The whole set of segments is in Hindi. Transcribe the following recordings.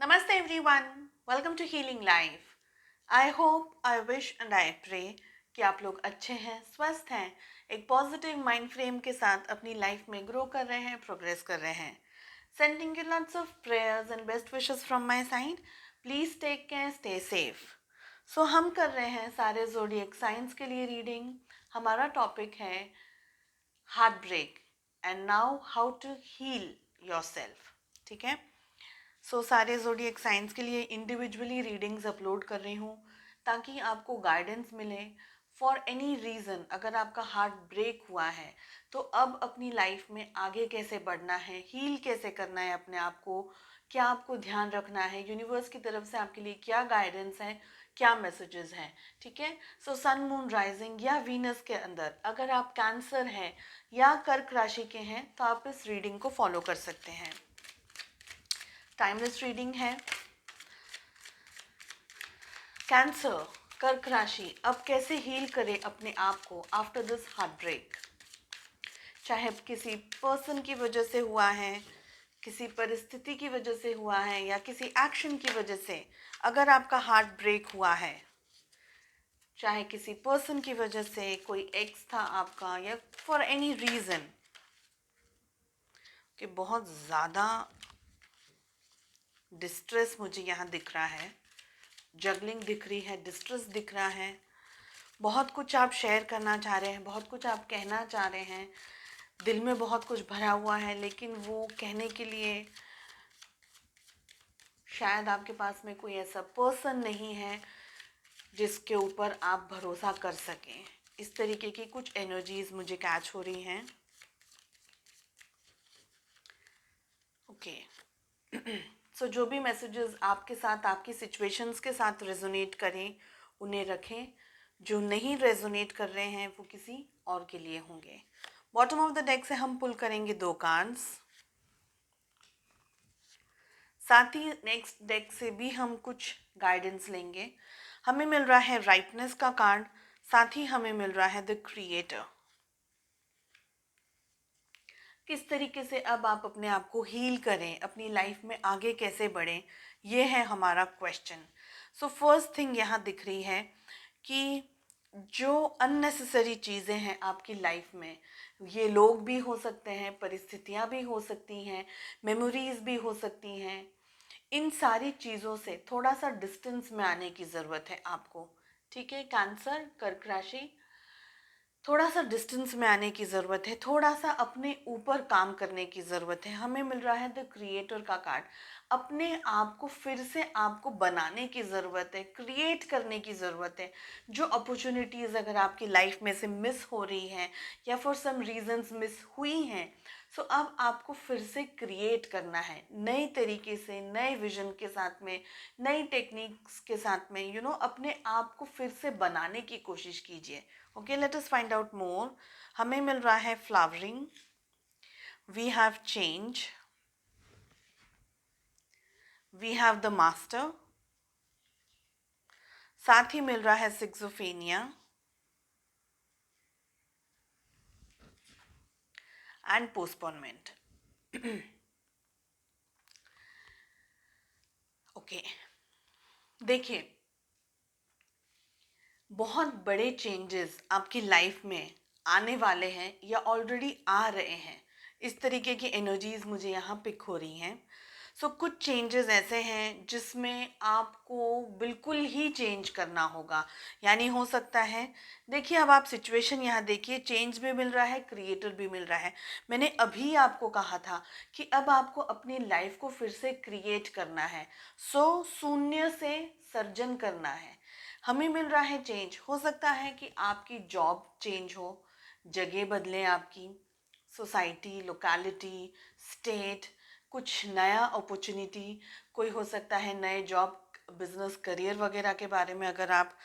Namaste everyone. Welcome to Healing Life. I hope, I wish and I pray कि आप लोग अच्छे हैं, स्वस्थ हैं, एक पॉजिटिव माइंड फ्रेम के साथ अपनी लाइफ में ग्रो कर रहे हैं, प्रोग्रेस कर रहे हैं. Sending you lots of prayers and best wishes from my side. Please take care, stay safe. So हम कर रहे हैं सारे zodiac signs के लिए रीडिंग. हमारा टॉपिक है heart break and now how to heal yourself. ठीक है. सारे ज़ोडिएक साइंस के लिए इंडिविजुअली रीडिंग्स अपलोड कर रही हूँ ताकि आपको गाइडेंस मिले फॉर एनी रीज़न. अगर आपका हार्ट ब्रेक हुआ है तो अब अपनी लाइफ में आगे कैसे बढ़ना है, हील कैसे करना है अपने आप को, क्या आपको ध्यान रखना है, यूनिवर्स की तरफ से आपके लिए क्या गाइडेंस है, क्या मैसेजेस हैं. ठीक है. सन मून राइजिंग या वीनस के अंदर अगर आप कैंसर हैं या कर्क राशि के हैं तो आप इस रीडिंग को फॉलो कर सकते हैं. टाइमलेस रीडिंग है. कैंसर, कर्क राशि अब कैसे हील करें अपने आप को आफ्टर दिस हार्ट ब्रेक. चाहे किसी पर्सन की वजह से हुआ है, किसी परिस्थिति की वजह से हुआ है या किसी एक्शन की वजह से अगर आपका हार्ट ब्रेक हुआ है, चाहे किसी पर्सन की वजह से, कोई एक्स था आपका या फॉर एनी रीज़न कि बहुत ज़्यादा डिस्ट्रेस मुझे यहाँ दिख रहा है, जगलिंग दिख रही है, डिस्ट्रेस दिख रहा है. बहुत कुछ आप शेयर करना चाह रहे हैं, बहुत कुछ आप कहना चाह रहे हैं, दिल में बहुत कुछ भरा हुआ है लेकिन वो कहने के लिए शायद आपके पास में कोई ऐसा पर्सन नहीं है जिसके ऊपर आप भरोसा कर सकें. इस तरीके की कुछ एनर्जीज मुझे कैच हो रही हैं. ओके. जो भी मैसेजेस आपके साथ, आपकी सिचुएशंस के साथ रेजोनेट करें उन्हें रखें. जो नहीं रेजोनेट कर रहे हैं वो किसी और के लिए होंगे. बॉटम ऑफ द डेक से हम पुल करेंगे 2 कार्ड्स. साथ ही नेक्स्ट डेक से भी हम कुछ गाइडेंस लेंगे. हमें मिल रहा है राइटनेस का कार्ड, साथ ही हमें मिल रहा है द क्रिएटर. किस तरीके से अब आप अपने आप को हील करें, अपनी लाइफ में आगे कैसे बढ़ें, ये है हमारा क्वेश्चन. फर्स्ट थिंग यहाँ दिख रही है कि जो अननेसेसरी चीज़ें हैं आपकी लाइफ में, ये लोग भी हो सकते हैं, परिस्थितियाँ भी हो सकती हैं, मेमोरीज भी हो सकती हैं, इन सारी चीज़ों से थोड़ा सा डिस्टेंस में आने की ज़रूरत है आपको. ठीक है. कैंसर, कर्क राशि, थोड़ा सा डिस्टेंस में आने की ज़रूरत है, थोड़ा सा अपने ऊपर काम करने की ज़रूरत है. हमें मिल रहा है द क्रिएटर का कार्ड. अपने आप को फिर से आपको बनाने की ज़रूरत है, क्रिएट करने की ज़रूरत है. जो अपॉर्चुनिटीज़ अगर आपकी लाइफ में से मिस हो रही हैं या फॉर सम रीजंस मिस हुई हैं, अब आपको फिर से क्रिएट करना है नए तरीके से, नए विजन के साथ में, नई टेक्निक्स के साथ में. अपने आप को फिर से बनाने की कोशिश कीजिए. Okay, let us find out more. हमें मिल रहा है flowering, we have change, we have the master, साथ ही मिल रहा है सिक्सोफेनिया एंड पोस्टपोनमेंट. ओके, देखिए, बहुत बड़े चेंजेस आपकी लाइफ में आने वाले हैं या ऑलरेडी आ रहे हैं. इस तरीके की एनर्जीज मुझे यहाँ पिक हो रही हैं. कुछ चेंजेस ऐसे हैं जिसमें आपको बिल्कुल ही चेंज करना होगा. यानी हो सकता है, देखिए, अब आप सिचुएशन यहाँ देखिए, चेंज भी मिल रहा है, क्रिएटर भी मिल रहा है. मैंने अभी आपको कहा था कि अब आपको अपनी लाइफ को फिर से क्रिएट करना है. शून्य से सर्जन करना है. हमें मिल रहा है चेंज. हो सकता है कि आपकी जॉब चेंज हो, जगह बदले आपकी, सोसाइटी, लोकेलिटी, स्टेट, कुछ नया अपॉर्चुनिटी, कोई हो सकता है नए जॉब, बिजनेस, करियर वगैरह के बारे में अगर आप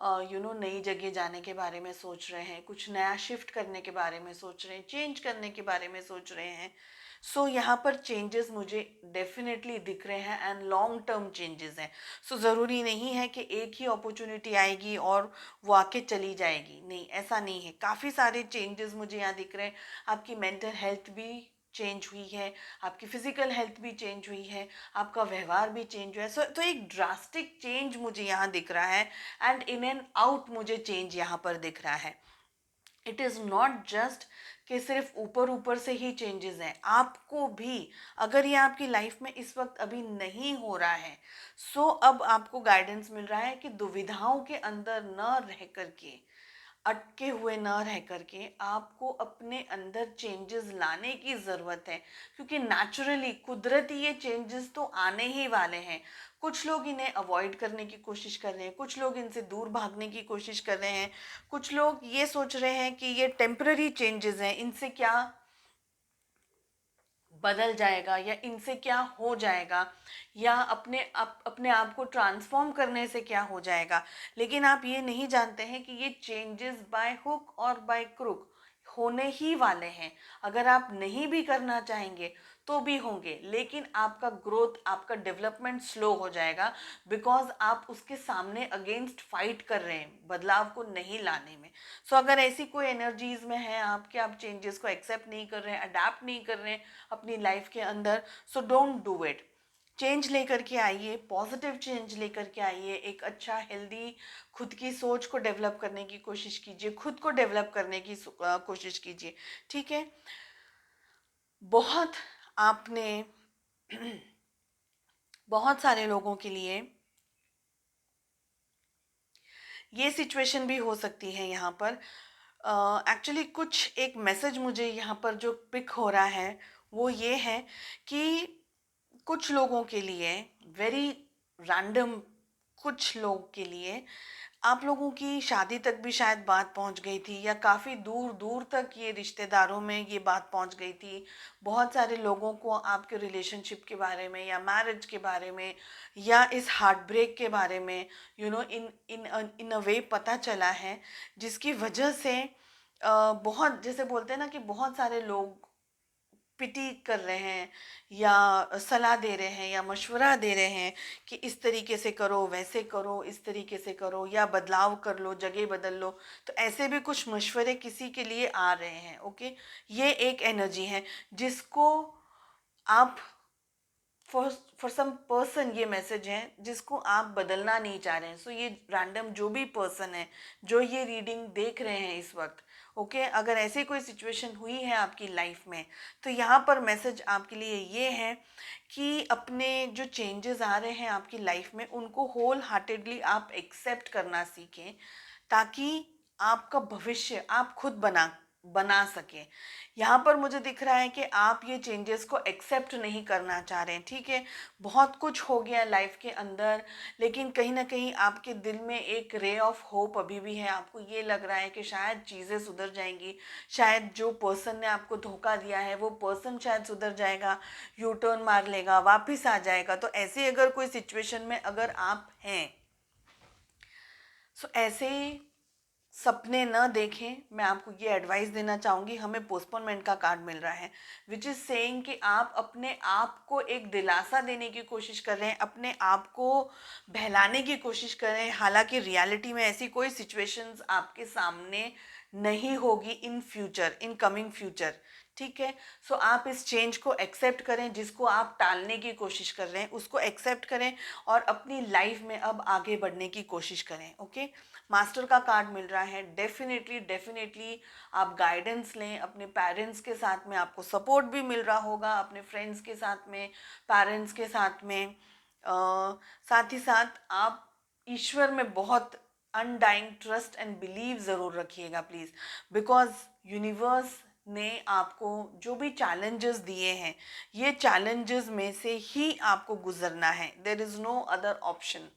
नई जगह जाने के बारे में सोच रहे हैं, कुछ नया शिफ्ट करने के बारे में सोच रहे हैं, चेंज करने के बारे में सोच रहे हैं. यहाँ पर चेंजेस मुझे डेफिनेटली दिख रहे हैं एंड लॉन्ग टर्म चेंजेस हैं. ज़रूरी नहीं है कि एक ही अपॉर्चुनिटी आएगी और वो आके चली जाएगी. नहीं, ऐसा नहीं है. काफ़ी सारे चेंजेस मुझे यहाँ दिख रहे हैं. आपकी मेंटल हेल्थ भी चेंज हुई है, आपकी फिजिकल हेल्थ भी चेंज हुई है, आपका व्यवहार भी चेंज हुआ है। तो एक ड्रास्टिक चेंज मुझे यहाँ दिख रहा है, एंड इन एंड आउट मुझे चेंज यहाँ पर दिख रहा है। इट इज़ नॉट जस्ट कि सिर्फ ऊपर ऊपर से ही चेंजेस हैं, आपको भी अगर ये आपकी लाइफ में इस वक्त अभी नहीं हो रहा है, सो अब आपको गाइडेंस मिल रहा है कि दुविधाओं के अंदर न रह करके, अटके हुए ना रह करके आपको अपने अंदर चेंजेस लाने की ज़रूरत है, क्योंकि नेचुरली कुदरती ये चेंजेस तो आने ही वाले हैं। कुछ लोग इन्हें अवॉइड करने की कोशिश कर रहे हैं, कुछ लोग इनसे दूर भागने की कोशिश कर रहे हैं, कुछ लोग ये सोच रहे हैं कि ये टेम्पररी चेंजेस हैं, इनसे क्या बदल जाएगा या इनसे क्या हो जाएगा, या अपने आप को ट्रांसफॉर्म करने से क्या हो जाएगा। लेकिन आप ये नहीं जानते हैं कि ये चेंजेस बाय हुक और बाय क्रुक होने ही वाले हैं। अगर आप नहीं भी करना चाहेंगे तो भी होंगे, लेकिन आपका ग्रोथ, आपका डेवलपमेंट स्लो हो जाएगा, बिकॉज आप उसके सामने अगेंस्ट फाइट कर रहे हैं बदलाव को नहीं लाने में। सो अगर ऐसी कोई एनर्जीज में है आपके, आप चेंजेस को एक्सेप्ट नहीं कर रहे हैं, अडेप्ट नहीं कर रहे हैं अपनी लाइफ के अंदर, so don't do it. Change लेकर के आइए, पॉजिटिव चेंज लेकर के आइए, एक अच्छा हेल्दी खुद की सोच को डेवलप करने की कोशिश कीजिए, खुद को डेवलप करने की कोशिश कीजिए। ठीक है, बहुत आपने बहुत सारे लोगों के लिए ये सिचुएशन भी हो सकती है यहाँ पर। एक्चुअली कुछ एक मैसेज मुझे यहाँ पर जो पिक हो रहा है वो ये है कि कुछ लोगों के लिए, वेरी रैंडम कुछ लोग के लिए, आप लोगों की शादी तक भी शायद बात पहुंच गई थी, या काफ़ी दूर दूर तक ये रिश्तेदारों में ये बात पहुंच गई थी। बहुत सारे लोगों को आपके रिलेशनशिप के बारे में या मैरिज के बारे में या इस हार्ट ब्रेक के बारे में इन इन इन अ वे पता चला है, जिसकी वजह से बहुत, जैसे बोलते हैं ना कि बहुत सारे लोग पिटी कर रहे हैं या सलाह दे रहे हैं या मशवरा दे रहे हैं कि इस तरीके से करो, वैसे करो, इस तरीके से करो, या बदलाव कर लो, जगह बदल लो। तो ऐसे भी कुछ मशवरे किसी के लिए आ रहे हैं। ओके, ये एक एनर्जी है जिसको आप, फॉर सम पर्सन ये मैसेज है जिसको आप बदलना नहीं चाह रहे हैं। सो ये रैंडम जो भी पर्सन है जो ये रीडिंग देख रहे हैं इस वक्त, ओके, अगर ऐसी कोई सिचुएशन हुई है आपकी लाइफ में, तो यहाँ पर मैसेज आपके लिए ये है कि अपने जो चेंजेस आ रहे हैं आपकी लाइफ में, उनको होल हार्टेडली आप एक्सेप्ट करना सीखें, ताकि आपका भविष्य आप खुद बना सके। यहाँ पर मुझे दिख रहा है कि आप ये चेंजेस को एक्सेप्ट नहीं करना चाह रहे हैं। ठीक है, बहुत कुछ हो गया लाइफ के अंदर, लेकिन कहीं ना कहीं आपके दिल में एक रे ऑफ होप अभी भी है। आपको ये लग रहा है कि शायद चीज़ें सुधर जाएंगी, शायद जो पर्सन ने आपको धोखा दिया है वो पर्सन शायद सुधर जाएगा, यू टर्न मार लेगा, वापिस आ जाएगा। तो ऐसे अगर कोई सिचुएशन में अगर आप हैं, सो ऐसे सपने न देखें। मैं आपको ये एडवाइस देना चाहूँगी। हमें पोस्टपोनमेंट का कार्ड मिल रहा है, विच इज़ सेइंग कि आप अपने आप को एक दिलासा देने की कोशिश कर रहे हैं, अपने आप को बहलाने की कोशिश कर रहे हैं, हालांकि रियलिटी में ऐसी कोई सिचुएशंस आपके सामने नहीं होगी in future, in coming future. ठीक है, सो आप इस चेंज को एक्सेप्ट करें, जिसको आप टालने की कोशिश कर रहे हैं उसको एक्सेप्ट करें और अपनी लाइफ में अब आगे बढ़ने की कोशिश करें। ओके, मास्टर का कार्ड मिल रहा है। डेफिनेटली डेफिनेटली आप गाइडेंस लें अपने पेरेंट्स के साथ में, आपको सपोर्ट भी मिल रहा होगा अपने फ्रेंड्स के साथ में, पेरेंट्स के साथ में। साथ ही साथ आप ईश्वर में बहुत अनडाइंग ट्रस्ट एंड बिलीव ज़रूर रखिएगा प्लीज़, बिकॉज यूनिवर्स ने आपको जो भी चैलेंजेस दिए हैं, ये चैलेंजेस में से ही आपको गुजरना है। There is no other option.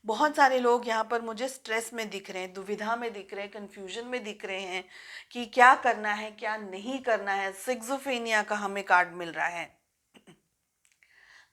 बहुत सारे लोग यहाँ पर मुझे स्ट्रेस में दिख रहे हैं, दुविधा में दिख रहे हैं, कंफ्यूजन में दिख रहे हैं कि क्या करना है क्या नहीं करना है। सिक्सोफेनिया का हमें कार्ड मिल रहा है,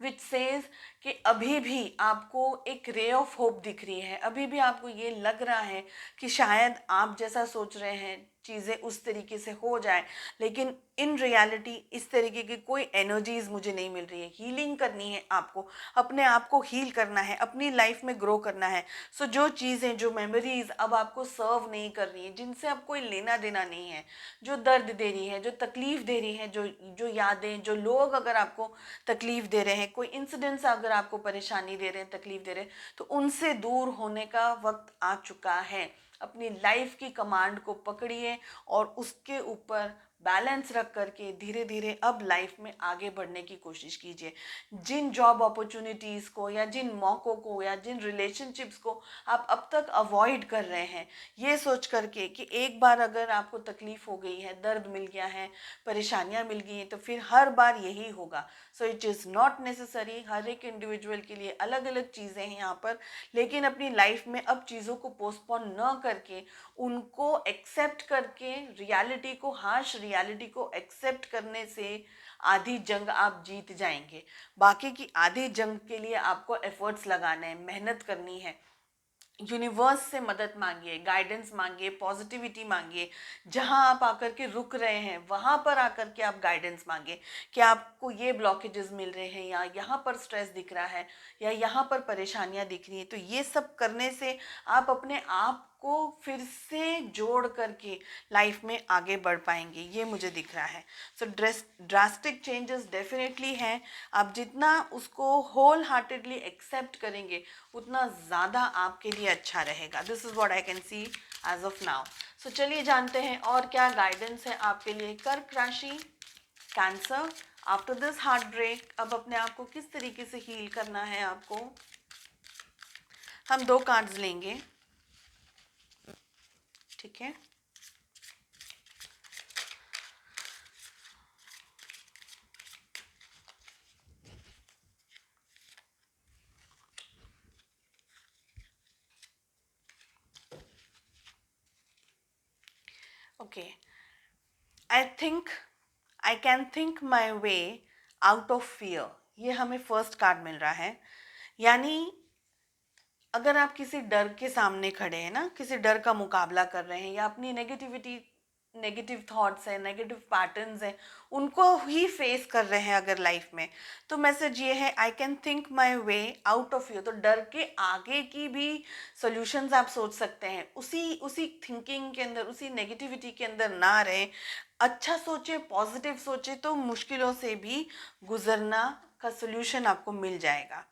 विच सेज कि अभी भी आपको एक रे ऑफ होप दिख रही है, अभी भी आपको ये लग रहा है कि शायद आप जैसा सोच रहे हैं चीज़ें उस तरीके से हो जाए, लेकिन इन रियलिटी इस तरीके की कोई एनर्जीज मुझे नहीं मिल रही है। हीलिंग करनी है आपको, अपने आप को हील करना है, अपनी लाइफ में ग्रो करना है। सो जो चीज़ें, जो मेमोरीज अब आपको सर्व नहीं कर रही है, जिनसे अब कोई लेना देना नहीं है, जो दर्द दे रही है, जो तकलीफ दे रही है, जो जो यादें, जो लोग अगर आपको तकलीफ दे रहे हैं, कोई इंसिडेंट्स अगर आपको परेशानी दे रहे हैं, तकलीफ दे रहे हैं, तो उनसे दूर होने का वक्त आ चुका है। अपनी लाइफ की कमांड को पकड़िए और उसके ऊपर बैलेंस रख करके धीरे धीरे अब लाइफ में आगे बढ़ने की कोशिश कीजिए। जिन जॉब अपॉर्चुनिटीज़ को या जिन मौक़ों को या जिन रिलेशनशिप्स को आप अब तक अवॉइड कर रहे हैं, ये सोच करके कि एक बार अगर आपको तकलीफ़ हो गई है, दर्द मिल गया है, परेशानियां मिल गई हैं, तो फिर हर बार यही होगा। So it is not necessary. हर एक इंडिविजुअल के लिए अलग अलग चीज़ें हैं यहाँ पर, लेकिन अपनी लाइफ में अब चीज़ों को पोस्टपोन न करके उनको एक्सेप्ट करके रियलिटी को, हार्श रियलिटी को एक्सेप्ट करने से आधी जंग आप जीत जाएंगे। बाकी की आधी जंग के लिए आपको एफर्ट्स लगाने हैं, मेहनत करनी है। यूनिवर्स से मदद मांगिए, गाइडेंस मांगिए, पॉजिटिविटी मांगिए। जहां आप आकर के रुक रहे हैं वहां पर आकर के आप गाइडेंस मांगिए कि आपको ये ब्लॉकेजेस मिल रहे हैं, या यहाँ पर स्ट्रेस दिख रहा है, या यहाँ पर परेशानियां दिख रही हैं। तो ये सब करने से आप अपने आप को फिर से जोड़ करके लाइफ में आगे बढ़ पाएंगे, ये मुझे दिख रहा है। सो ड्रास्टिक चेंजेस डेफिनेटली हैं। आप जितना उसको होल हार्टेडली एक्सेप्ट करेंगे उतना ज़्यादा आपके लिए अच्छा रहेगा। This is what I can see as of now. सो चलिए जानते हैं और क्या गाइडेंस है आपके लिए। कर्क राशि, Cancer, after this heart break अब अपने आप को किस तरीके से हील करना है आपको। हम 2 कार्ड्स लेंगे, ठीक है। Okay, I think I can think my way out of fear, ये हमें फर्स्ट कार्ड मिल रहा है। यानी अगर आप किसी डर के सामने खड़े हैं ना, किसी डर का मुकाबला कर रहे हैं, या अपनी नेगेटिविटी, नेगेटिव थॉट्स हैं, नेगेटिव पैटर्न्स हैं, उनको ही फेस कर रहे हैं अगर लाइफ में, तो मैसेज ये है, I can think my way out of you. तो डर के आगे की भी सॉल्यूशंस आप सोच सकते हैं। उसी उसी थिंकिंग के अंदर, उसी नेगेटिविटी के अंदर ना रहें। अच्छा सोचे, पॉजिटिव सोचे, तो मुश्किलों से भी गुजरना का सॉल्यूशन आपको मिल जाएगा।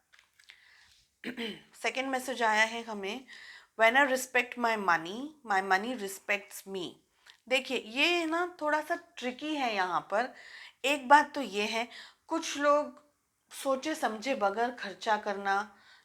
सेकेंड मैसेज आया है हमें, when I respect my money respects me. देखिए ये ना थोड़ा सा ट्रिकी है यहाँ पर। एक बात तो ये है, कुछ लोग सोचे समझे बगैर खर्चा करना,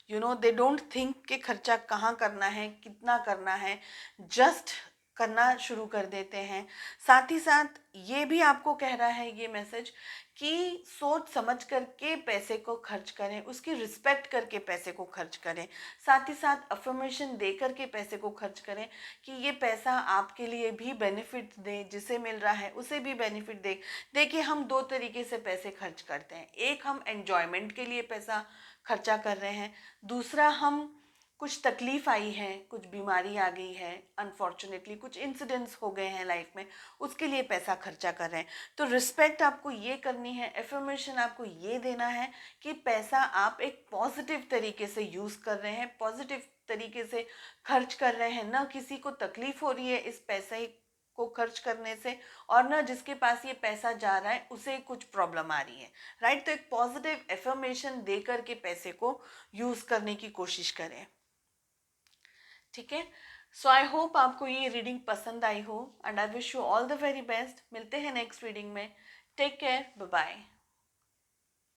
दे डोंट थिंक कि खर्चा कहाँ करना है, कितना करना है, जस्ट करना शुरू कर देते हैं। साथ ही साथ ये भी आपको कह रहा है ये मैसेज कि सोच समझ करके पैसे को खर्च करें, उसकी रिस्पेक्ट करके पैसे को खर्च करें, साथ ही साथ अफर्मेशन दे करके पैसे को खर्च करें कि ये पैसा आपके लिए भी बेनिफिट दे, जिसे मिल रहा है उसे भी बेनिफिट दे। देखिए हम 2 तरीके से पैसे खर्च करते हैं। एक, हम एन्जॉयमेंट के लिए पैसा खर्चा कर रहे हैं। दूसरा, हम कुछ तकलीफ आई है, कुछ बीमारी आ गई है, अनफॉर्चुनेटली कुछ इंसिडेंट्स हो गए हैं लाइफ में, उसके लिए पैसा खर्चा कर रहे हैं। तो रिस्पेक्ट आपको ये करनी है, एफर्मेशन आपको ये देना है कि पैसा आप एक पॉजिटिव तरीके से यूज़ कर रहे हैं, पॉजिटिव तरीके से खर्च कर रहे हैं। ना किसी को तकलीफ हो रही है इस पैसे को खर्च करने से, और ना जिसके पास ये पैसा जा रहा है उसे कुछ प्रॉब्लम आ रही है, राइट। तो एक पॉजिटिव एफर्मेशन दे करके पैसे को यूज़ करने की कोशिश करें, ठीक है। सो आई होप आपको ये रीडिंग पसंद आई हो, and I wish you all the very best. मिलते हैं नेक्स्ट रीडिंग में। Take care, bye bye.